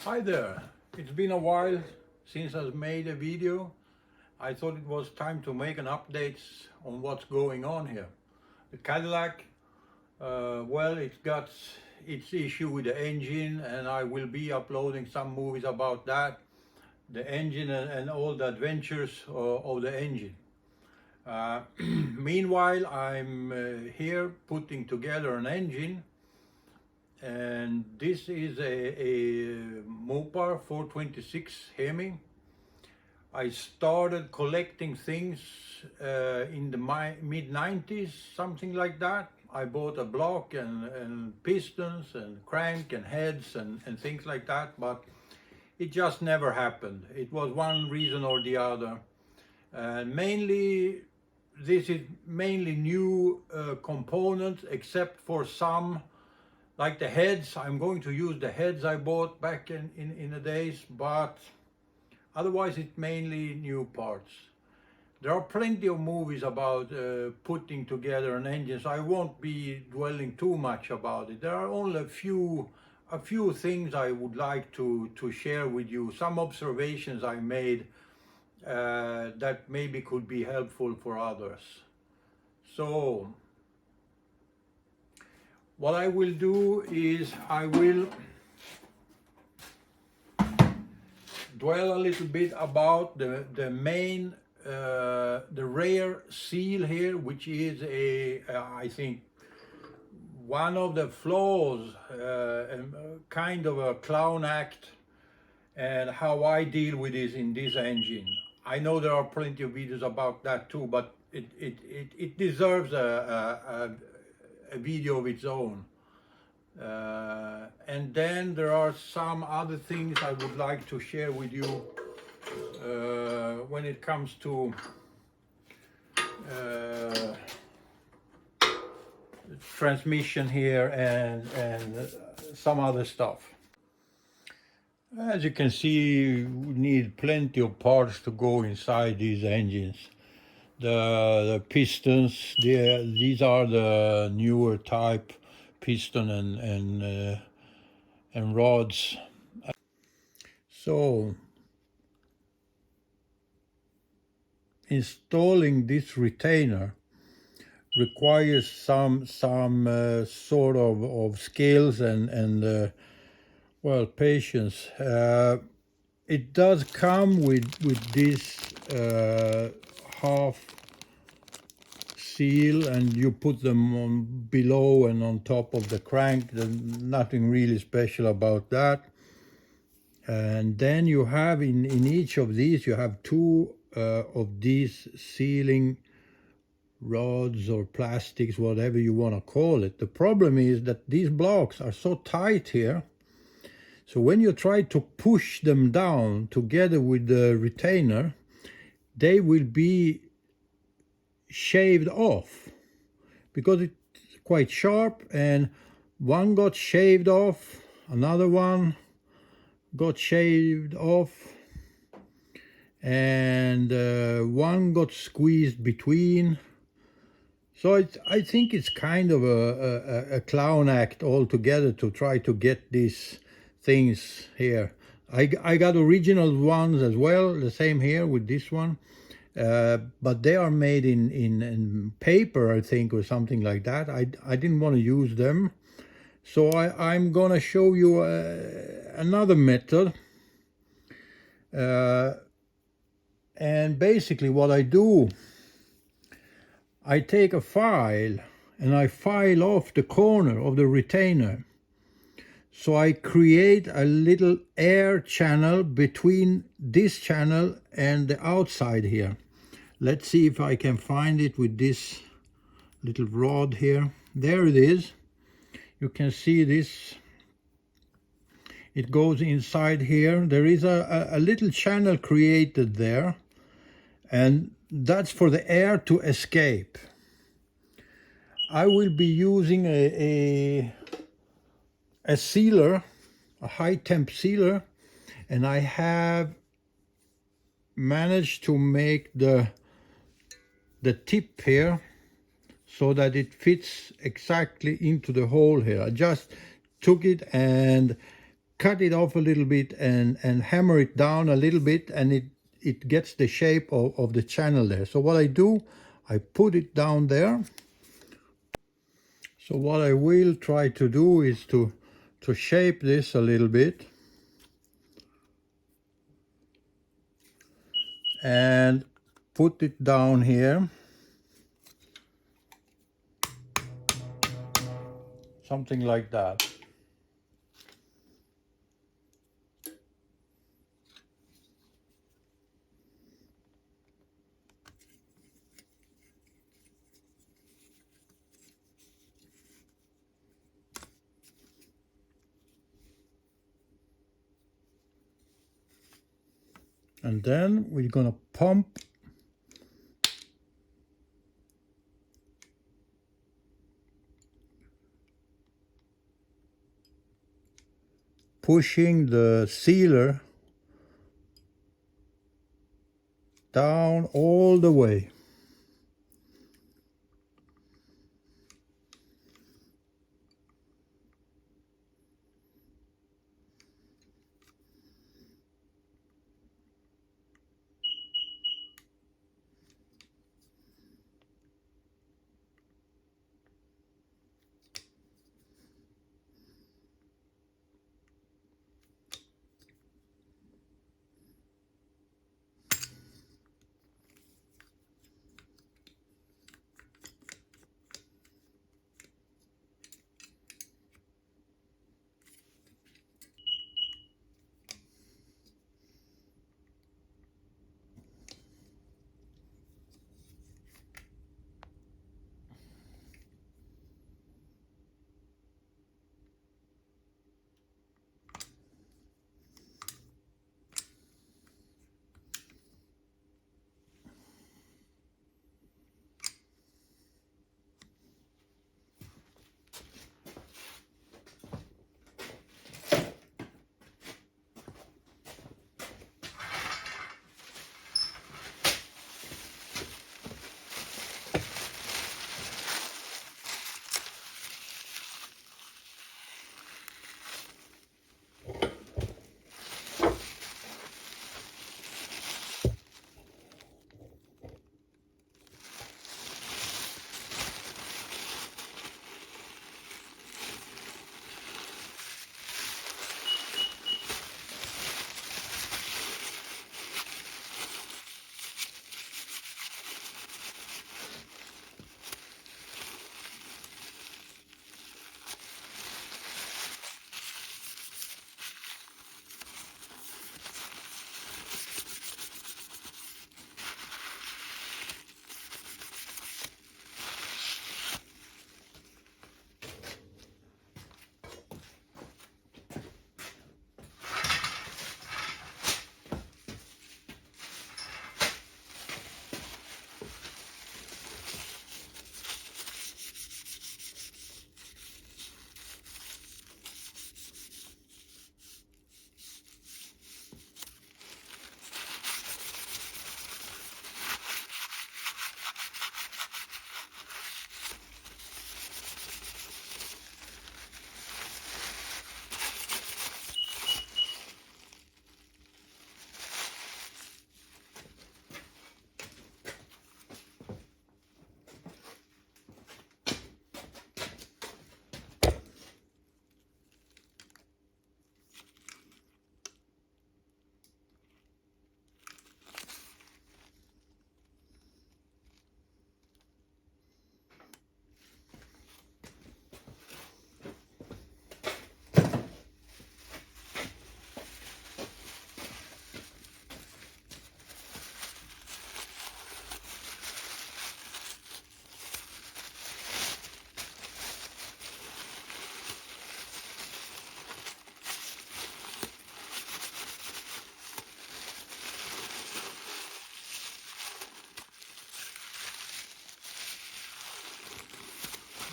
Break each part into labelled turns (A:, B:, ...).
A: Hi there, it's been a while since I've made a video. I thought it was time to make an update on what's going on here. The Cadillac, well, it's got its issue with the engine, and I will be uploading some movies about that, the engine and all the adventures of the engine. Meanwhile, I'm here putting together an engine, and this is a Mopar 426 Hemi. I started collecting things in the mid-90s, something like that. I bought a block and pistons and crank and heads and things like that, but it just never happened. It was one reason or the other. This is mainly new components, except for some, like the heads. I'm going to use the heads I bought back in the days, but otherwise it's mainly new parts. There are plenty of movies about putting together an engine, so I won't be dwelling too much about it. There are only a few things I would like to share with you, some observations I made that maybe could be helpful for others. So what I will do is I will dwell a little bit about the main, the rear seal here, which is I think one of the flaws, kind of a clown act, and how I deal with this in this engine. I know there are plenty of videos about that too, but it deserves a video of its own. And then there are some other things I would like to share with you when it comes to transmission here and some other stuff. As you can see, we need plenty of parts to go inside these engines. The pistons, these are the newer type piston and rods. So installing this retainer requires some sort of skills and well, patience. It does come with this half seal, and you put them on below and on top of the crank. There's nothing really special about that. And then you have in each of these, you have two of these sealing rods or plastics, whatever you want to call it. The problem is that these blocks are so tight here, so when you try to push them down together with the retainer, they will be shaved off because it's quite sharp, and one got shaved off, another one got shaved off, and one got squeezed between. So I think it's kind of a clown act altogether to try to get these things here. I got original ones as well, the same here with this one, but they are made in paper, I think, or something like that. I didn't want to use them, so I'm gonna show you another method. And basically what I do, I take a file and I file off the corner of the retainer. So I create a little air channel between this channel and the outside here. Let's see if I can find it with this little rod here. There it is. You can see this. It goes inside here. There is a little channel created there, and that's for the air to escape. I will be using a sealer, a high temp sealer, and I have managed to make the tip here so that it fits exactly into the hole here. I just took it and cut it off a little bit and hammer it down a little bit, and it gets the shape of the channel there. So what I do, I put it down there. So what I will try to do is to shape this a little bit and put it down here, something like that. And then we're gonna pump pushing the sealer down all the way.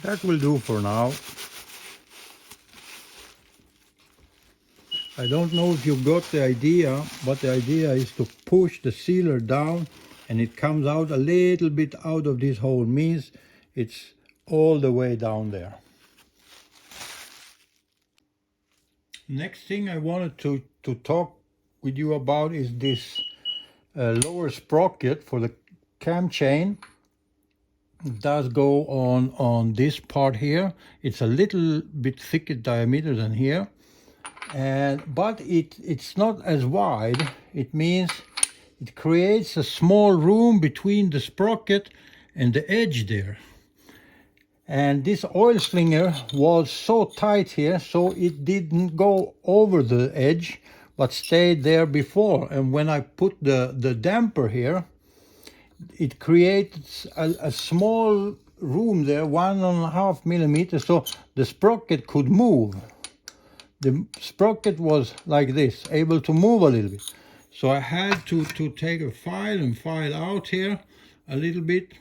A: That will do for now. I don't know if you got the idea, but the idea is to push the sealer down and it comes out a little bit out of this hole, means it's all the way down there. Next thing I wanted to talk with you about is this lower sprocket for the cam chain. It does go on this part here. It's a little bit thicker diameter than here, but it's not as wide. It means it creates a small room between the sprocket and the edge there. And this oil slinger was so tight here, so it didn't go over the edge, but stayed there before. And when I put the damper here, it creates a small room there, 1.5 millimeters, so the sprocket could move. The sprocket was like this, able to move a little bit. So I had to take a file and file out here a little bit,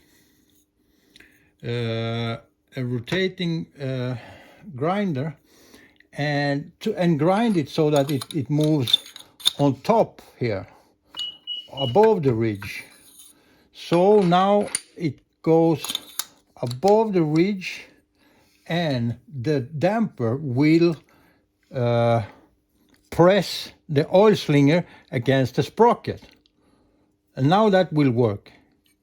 A: a rotating grinder, and grind it so that it moves on top here, above the ridge. So now it goes above the ridge, and the damper will press the oil slinger against the sprocket. And now that will work.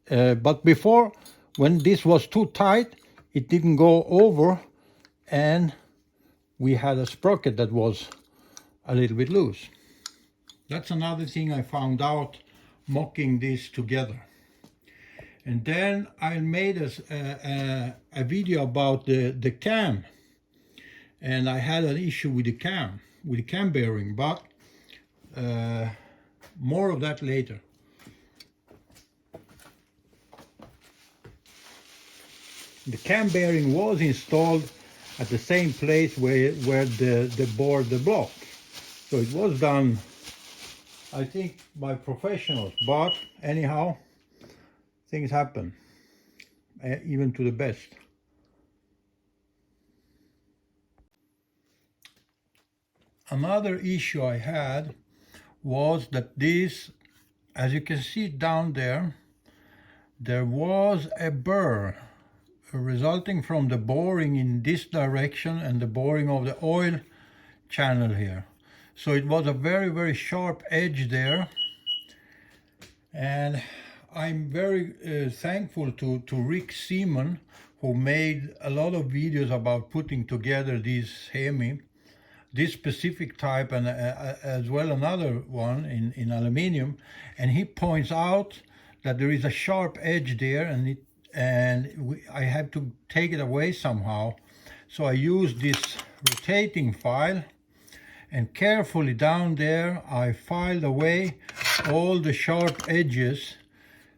A: But before, when this was too tight, it didn't go over, and we had a sprocket that was a little bit loose. That's another thing I found out mocking this together. And then I made a video about the cam, and I had an issue with the cam bearing, but more of that later. The cam bearing was installed at the same place where the board the block. So it was done, I think, by professionals, but anyhow, things happen, even to the best. Another issue I had was that this, as you can see down there, there was a burr resulting from the boring in this direction and the boring of the oil channel here. So it was a very, very sharp edge there. And I'm very thankful to Rick Seaman, who made a lot of videos about putting together these Hemi, this specific type, and as well another one in aluminium. And he points out that there is a sharp edge there, and I had to take it away somehow. So I used this rotating file, and carefully down there I filed away all the sharp edges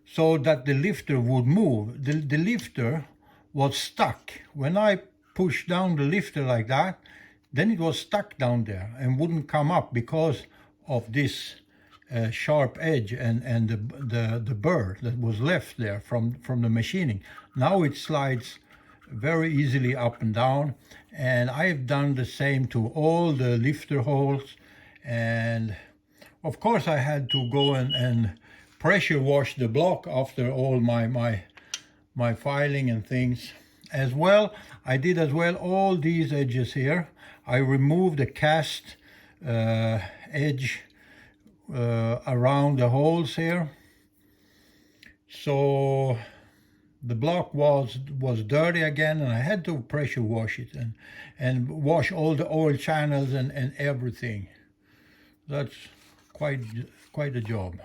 A: so that the lifter would move. The lifter was stuck. When I pushed down the lifter like that, then it was stuck down there and wouldn't come up because of this sharp edge and the burr that was left there from the machining. Now it slides very easily up and down, and I've done the same to all the lifter holes. And of course I had to go and pressure wash the block after all my filing and things. As well, I did as well all these edges here. I removed the cast edge around the holes here. So the block was dirty again, and I had to pressure wash it and wash all the oil channels and everything. That's quite a job.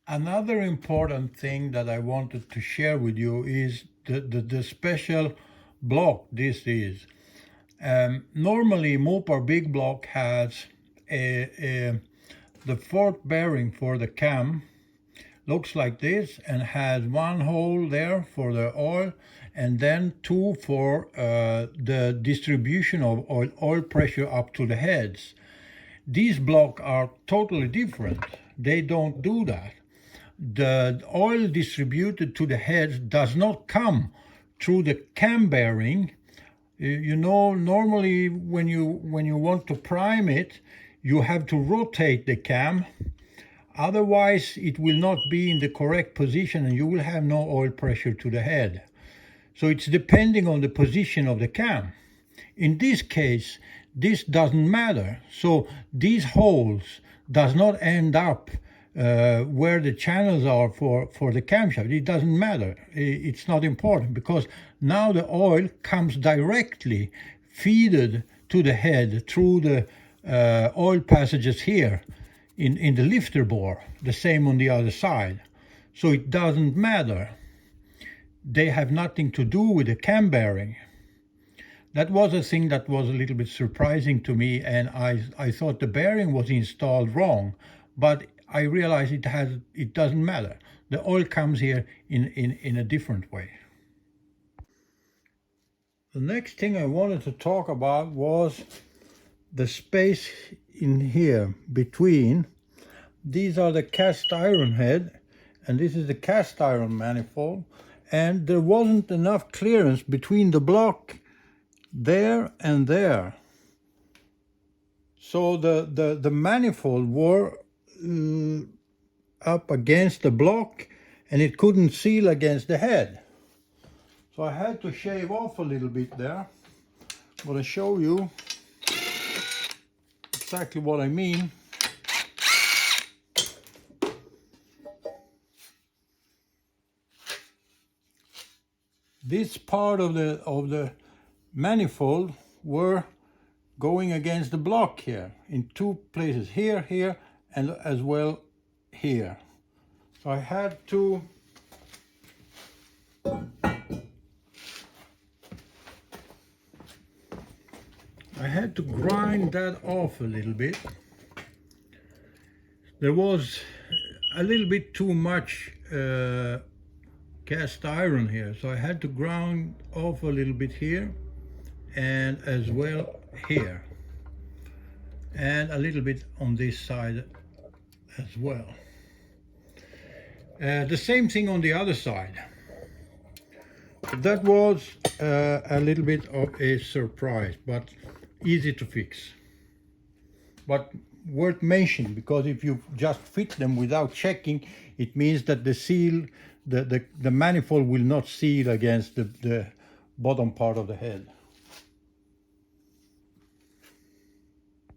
A: Another important thing that I wanted to share with you is the special block this is. Normally Mopar big block has the fork bearing for the cam, looks like this, and has one hole there for the oil, and then two for the distribution of oil pressure up to the heads. These blocks are totally different. They don't do that. The oil distributed to the heads does not come through the cam bearing. You know, normally when you want to prime it, you have to rotate the cam Otherwise, it will not be in the correct position and you will have no oil pressure to the head. So it's depending on the position of the cam. In this case, this doesn't matter. So these holes does not end up where the channels are for the camshaft. It doesn't matter. It's not important because now the oil comes directly feeded to the head through the oil passages here in the lifter bore, the same on the other side. So it doesn't matter. They have nothing to do with the cam bearing. That was a thing that was a little bit surprising to me, and I thought the bearing was installed wrong, but I realized it doesn't matter. The oil comes here in a different way. The next thing I wanted to talk about was the space in here between. These are the cast iron head, and this is the cast iron manifold, and there wasn't enough clearance between the block there and there. So the manifold were up against the block and it couldn't seal against the head. So I had to shave off a little bit there. I'm going to show you exactly what I mean. This part of the manifold were going against the block here in two places, here, and as well here. So I had to grind that off a little bit. There was a little bit too much cast iron here, so I had to grind off a little bit here and as well here, and a little bit on this side as well. The same thing on the other side. That was a little bit of a surprise, but easy to fix. But worth mentioning, because if you just fit them without checking, it means that the seal, the manifold will not seal against the bottom part of the head.